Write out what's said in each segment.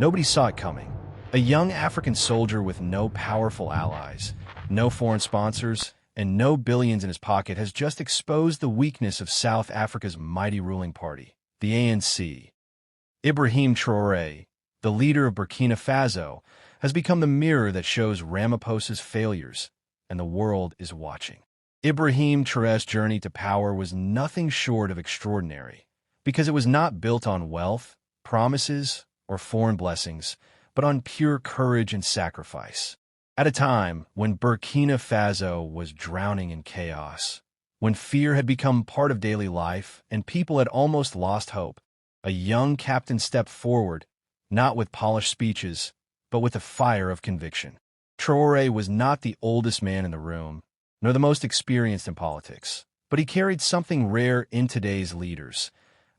Nobody saw it coming. A young African soldier with no powerful allies, no foreign sponsors, and no billions in his pocket has just exposed the weakness of South Africa's mighty ruling party, the ANC. Ibrahim Traoré, the leader of Burkina Faso, has become the mirror that shows Ramaphosa's failures, and the world is watching. Ibrahim Traoré's journey to power was nothing short of extraordinary, because it was not built on wealth, promises, or foreign blessings, but on pure courage and sacrifice. At a time when Burkina Faso was drowning in chaos, when fear had become part of daily life and people had almost lost hope, a young captain stepped forward, not with polished speeches, but with the fire of conviction. Traoré was not the oldest man in the room, nor the most experienced in politics, but he carried something rare in today's leaders,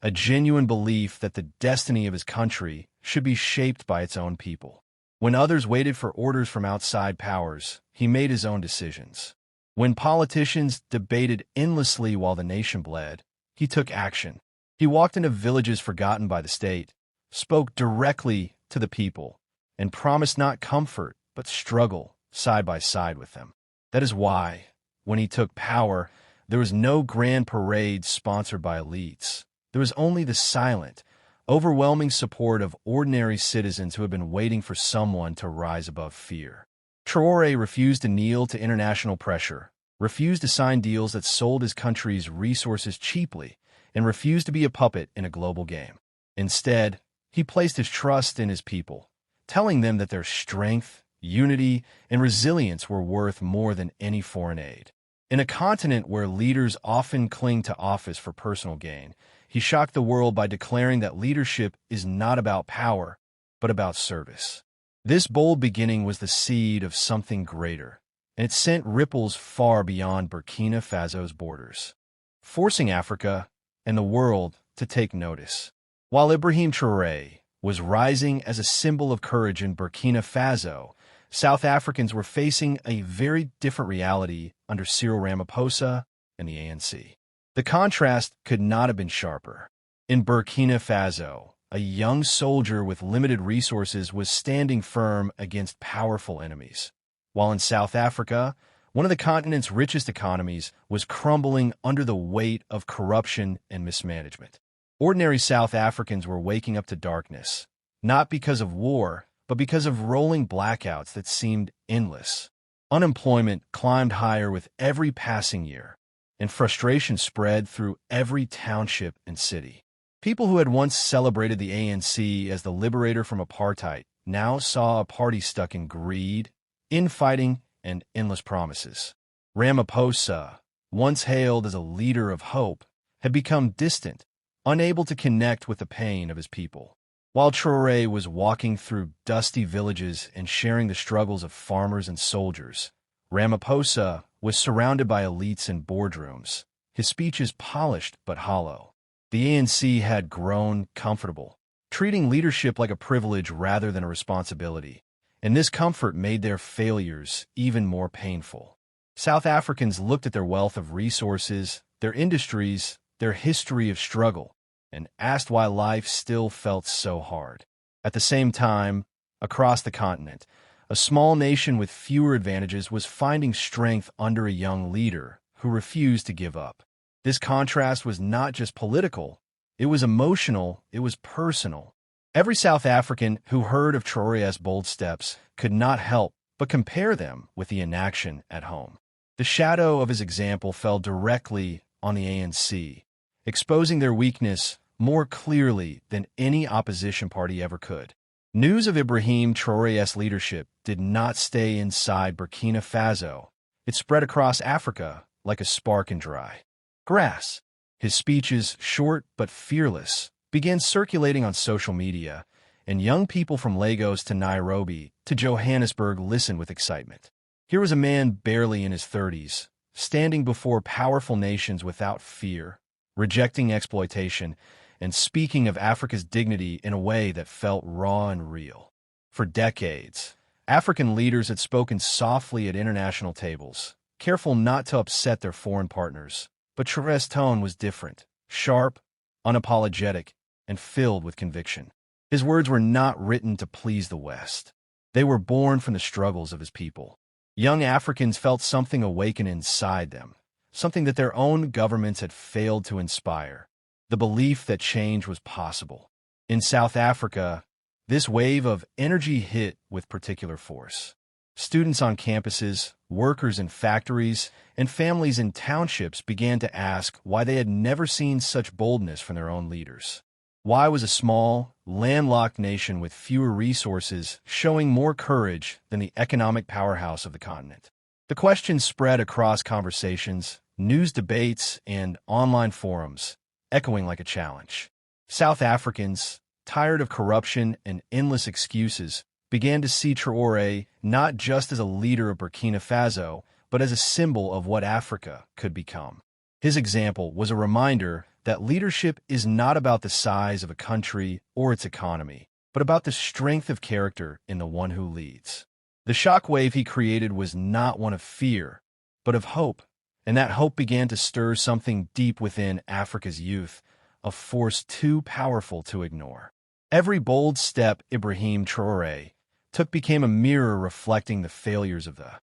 a genuine belief that the destiny of his country should be shaped by its own people. When others waited for orders from outside powers, he made his own decisions. When politicians debated endlessly while the nation bled, he took action. He walked into villages forgotten by the state, spoke directly to the people, and promised not comfort, but struggle side by side with them. That is why, when he took power, there was no grand parade sponsored by elites. There was only the silent, overwhelming support of ordinary citizens who had been waiting for someone to rise above fear. Traoré refused to kneel to international pressure, refused to sign deals that sold his country's resources cheaply, and refused to be a puppet in a global game. Instead, he placed his trust in his people, telling them that their strength, unity, and resilience were worth more than any foreign aid. In a continent where leaders often cling to office for personal gain, he shocked the world by declaring that leadership is not about power, but about service. This bold beginning was the seed of something greater, and it sent ripples far beyond Burkina Faso's borders, forcing Africa and the world to take notice. While Ibrahim Traoré was rising as a symbol of courage in Burkina Faso, South Africans were facing a very different reality under Cyril Ramaphosa and the ANC. The contrast could not have been sharper. In Burkina Faso, a young soldier with limited resources was standing firm against powerful enemies, while in South Africa, one of the continent's richest economies was crumbling under the weight of corruption and mismanagement. Ordinary South Africans were waking up to darkness, not because of war, but because of rolling blackouts that seemed endless. Unemployment climbed higher with every passing year, and frustration spread through every township and city. People who had once celebrated the ANC as the liberator from apartheid now saw a party stuck in greed, infighting, and endless promises. Ramaphosa, once hailed as a leader of hope, had become distant, unable to connect with the pain of his people. While Traoré was walking through dusty villages and sharing the struggles of farmers and soldiers, Ramaphosa was surrounded by elites in boardrooms, his speeches polished but hollow. The ANC had grown comfortable, treating leadership like a privilege rather than a responsibility, and this comfort made their failures even more painful. South Africans looked at their wealth of resources, their industries, their history of struggle, and asked why life still felt so hard. At the same time, across the continent, a small nation with fewer advantages was finding strength under a young leader who refused to give up. This contrast was not just political, it was emotional, it was personal. Every South African who heard of Traoré's bold steps could not help but compare them with the inaction at home. The shadow of his example fell directly on the ANC, exposing their weakness more clearly than any opposition party ever could. News of Ibrahim Traoré's leadership did not stay inside Burkina Faso. It spread across Africa like a spark in dry grass. His speeches, short but fearless, began circulating on social media, and young people from Lagos to Nairobi to Johannesburg listened with excitement. Here was a man barely in his 30s, standing before powerful nations without fear, rejecting exploitation, and speaking of Africa's dignity in a way that felt raw and real. For decades, African leaders had spoken softly at international tables, careful not to upset their foreign partners. But Traoré's tone was different, sharp, unapologetic, and filled with conviction. His words were not written to please the West. They were born from the struggles of his people. Young Africans felt something awaken inside them, something that their own governments had failed to inspire, the belief that change was possible. In South Africa, this wave of energy hit with particular force. Students on campuses, workers in factories, and families in townships began to ask why they had never seen such boldness from their own leaders. Why was a small, landlocked nation with fewer resources showing more courage than the economic powerhouse of the continent? The question spread across conversations, news debates, and online forums, echoing like a challenge. South Africans, tired of corruption and endless excuses, began to see Traore not just as a leader of Burkina Faso, but as a symbol of what Africa could become. His example was a reminder that leadership is not about the size of a country or its economy, but about the strength of character in the one who leads. The shockwave he created was not one of fear, but of hope, and that hope began to stir something deep within Africa's youth, a force too powerful to ignore. Every bold step Ibrahim Traoré took became a mirror reflecting the failures of the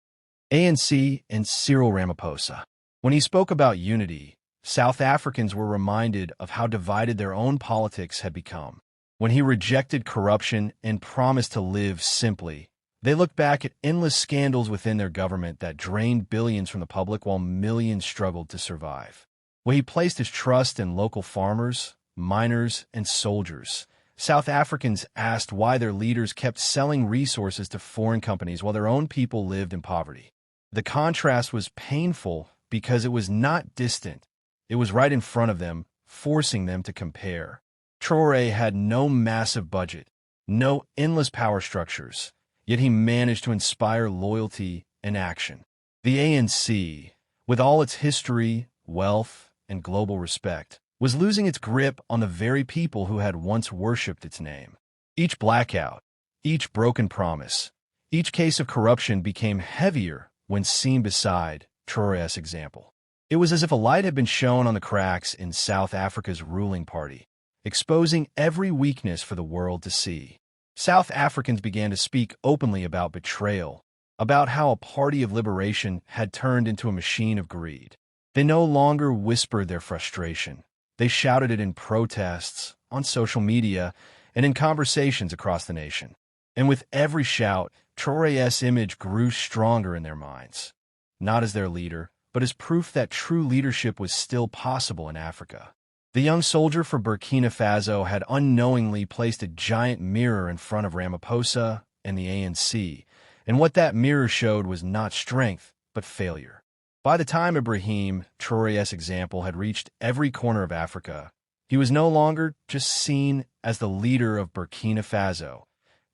ANC and Cyril Ramaphosa. When he spoke about unity, South Africans were reminded of how divided their own politics had become. When he rejected corruption and promised to live simply, they looked back at endless scandals within their government that drained billions from the public while millions struggled to survive. When he placed his trust in local farmers, miners, and soldiers, South Africans asked why their leaders kept selling resources to foreign companies while their own people lived in poverty. The contrast was painful because it was not distant. It was right in front of them, forcing them to compare. Traoré had no massive budget, no endless power structures, yet he managed to inspire loyalty and action. The ANC, with all its history, wealth, and global respect, was losing its grip on the very people who had once worshipped its name. Each blackout, each broken promise, each case of corruption became heavier when seen beside Traoré's example. It was as if a light had been shone on the cracks in South Africa's ruling party, exposing every weakness for the world to see. South Africans began to speak openly about betrayal, about how a party of liberation had turned into a machine of greed. They no longer whispered their frustration. They shouted it in protests, on social media, and in conversations across the nation. And with every shout, Traoré's image grew stronger in their minds, not as their leader, but as proof that true leadership was still possible in Africa. The young soldier for Burkina Faso had unknowingly placed a giant mirror in front of Ramaphosa and the ANC, and what that mirror showed was not strength, but failure. By the time Ibrahim Traoré's example had reached every corner of Africa, he was no longer just seen as the leader of Burkina Faso.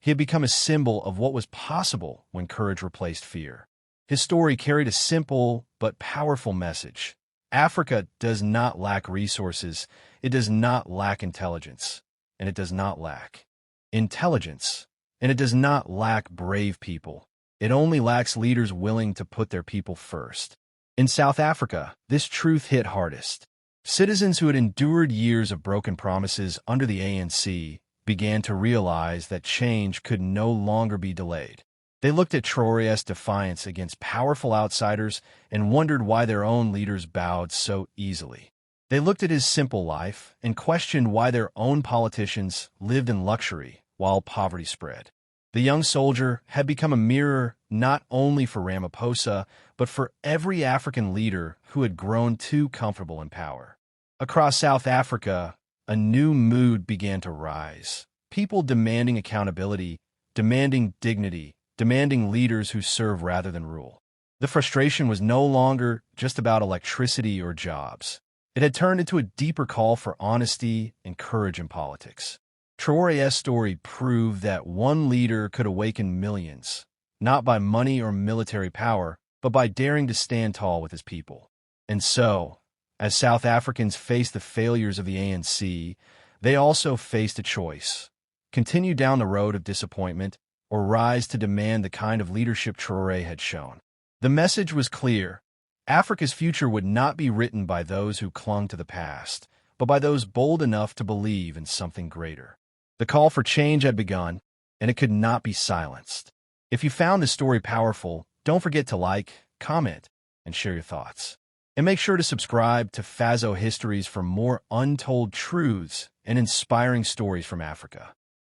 He had become a symbol of what was possible when courage replaced fear. His story carried a simple but powerful message. Africa does not lack resources, it does not lack intelligence, and it does not lack intelligence, and it does not lack brave people. It only lacks leaders willing to put their people first. In South Africa, this truth hit hardest. Citizens who had endured years of broken promises under the ANC began to realize that change could no longer be delayed. They looked at Traoré's defiance against powerful outsiders and wondered why their own leaders bowed so easily. They looked at his simple life and questioned why their own politicians lived in luxury while poverty spread. The young soldier had become a mirror not only for Ramaphosa, but for every African leader who had grown too comfortable in power. Across South Africa, a new mood began to rise. People demanding accountability, demanding dignity, demanding leaders who serve rather than rule. The frustration was no longer just about electricity or jobs. It had turned into a deeper call for honesty and courage in politics. Traoré's story proved that one leader could awaken millions, not by money or military power, but by daring to stand tall with his people. And so, as South Africans faced the failures of the ANC, they also faced a choice: continue down the road of disappointment or rise to demand the kind of leadership Traoré had shown. The message was clear. Africa's future would not be written by those who clung to the past, but by those bold enough to believe in something greater. The call for change had begun, and it could not be silenced. If you found this story powerful, don't forget to like, comment, and share your thoughts. And make sure to subscribe to Faso Histories for more untold truths and inspiring stories from Africa.